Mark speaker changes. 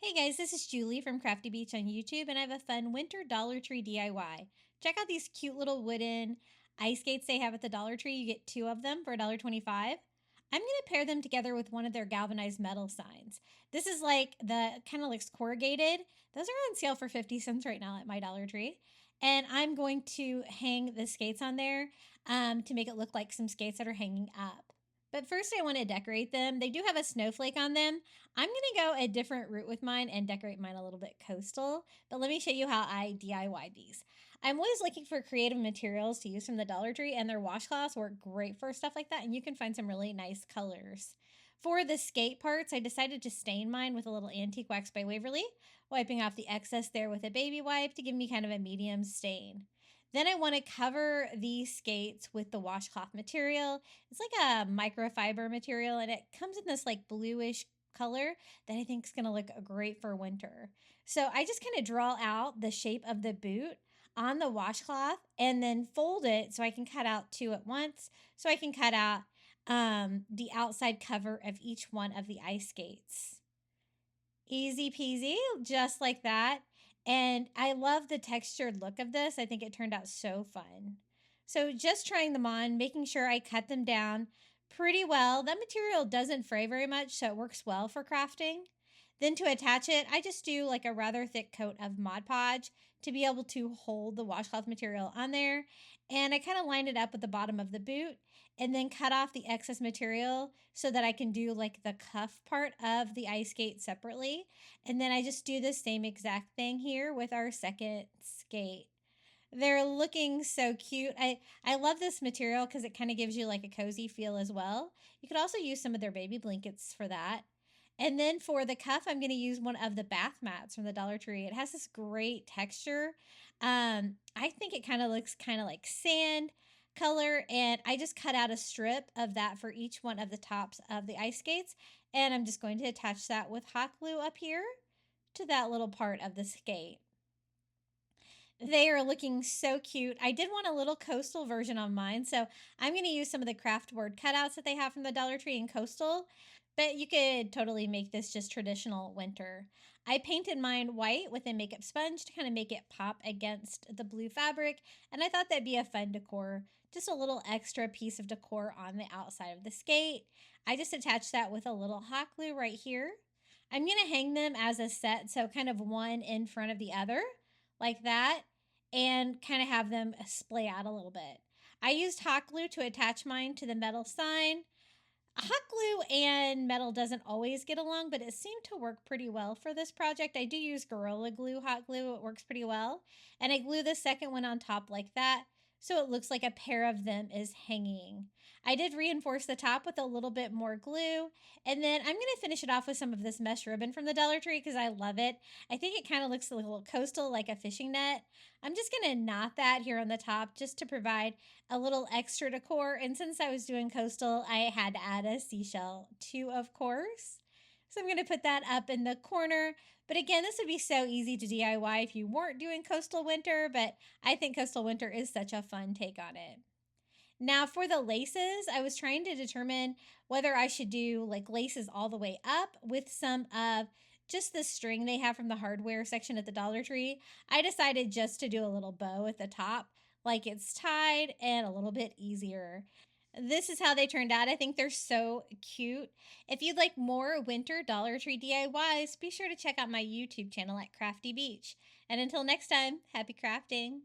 Speaker 1: Hey guys, this is Julie from Crafty Beach on YouTube, and I have a fun winter Dollar Tree DIY. Check out these cute little wooden ice skates they have at the Dollar Tree. You get two of them for $1.25. I'm going to pair them together with one of their galvanized metal signs. This is like the kind of looks corrugated. Those are on sale for 50 cents right now at my Dollar Tree. And I'm going to hang the skates on there to make it look like some skates that are hanging up. But first, I want to decorate them. They do have a snowflake on them. I'm going to go a different route with mine and decorate mine a little bit coastal. But let me show you how I DIY these. I'm always looking for creative materials to use from the Dollar Tree, and their washcloths work great for stuff like that, and you can find some really nice colors. For the skate parts, I decided to stain mine with a little Antique Wax by Waverly, wiping off the excess there with a baby wipe to give me kind of a medium stain. Then I want to cover these skates with the washcloth material. It's like a microfiber material, and it comes in this like bluish color that I think is going to look great for winter. So I just kind of draw out the shape of the boot on the washcloth and then fold it so I can cut out two at once. So I can cut out the outside cover of each one of the ice skates. Easy peasy, just like that. And I love the textured look of this. I think it turned out so fun. So just trying them on, making sure I cut them down pretty well. That material doesn't fray very much, so it works well for crafting. Then to attach it, I just do like a rather thick coat of Mod Podge to be able to hold the washcloth material on there. And I kind of line it up with the bottom of the boot and then cut off the excess material so that I can do like the cuff part of the ice skate separately. And then I just do the same exact thing here with our second skate. They're looking so cute. I love this material because it kind of gives you like a cozy feel as well. You could also use some of their baby blankets for that. And then for the cuff, I'm going to use one of the bath mats from the Dollar Tree. It has this great texture. I think it kind of looks kind of like sand color, and I just cut out a strip of that for each one of the tops of the ice skates, and I'm just going to attach that with hot glue up here to that little part of the skate. They are looking so cute. I did want a little coastal version on mine, so I'm going to use some of the craft board cutouts that they have from the Dollar Tree in coastal, but you could totally make this just traditional winter. I painted mine white with a makeup sponge to kind of make it pop against the blue fabric, and I thought that'd be a fun decor, just a little extra piece of decor on the outside of the skate. I just attached that with a little hot glue right here. I'm going to hang them as a set, so kind of one in front of the other, like that, and kind of have them splay out a little bit. I used hot glue to attach mine to the metal sign. Hot glue and metal doesn't always get along, but it seemed to work pretty well for this project. I do use Gorilla Glue hot glue. It works pretty well. And I glue the second one on top like that, so it looks like a pair of them is hanging. I did reinforce the top with a little bit more glue, and then I'm going to finish it off with some of this mesh ribbon from the Dollar Tree because I love it. I think it kind of looks a little coastal, like a fishing net. I'm just going to knot that here on the top just to provide a little extra decor, and since I was doing coastal, I had to add a seashell too, of course. So I'm going to put that up in the corner. But again, this would be so easy to DIY if you weren't doing coastal winter, but I think coastal winter is such a fun take on it. Now for the laces, I was trying to determine whether I should do like laces all the way up with some of just the string they have from the hardware section at the Dollar Tree. I decided just to do a little bow at the top, like it's tied and a little bit easier. This is how they turned out. I think they're so cute. If you'd like more winter Dollar Tree DIYs, be sure to check out my YouTube channel at Crafty Beach. And until next time, happy crafting.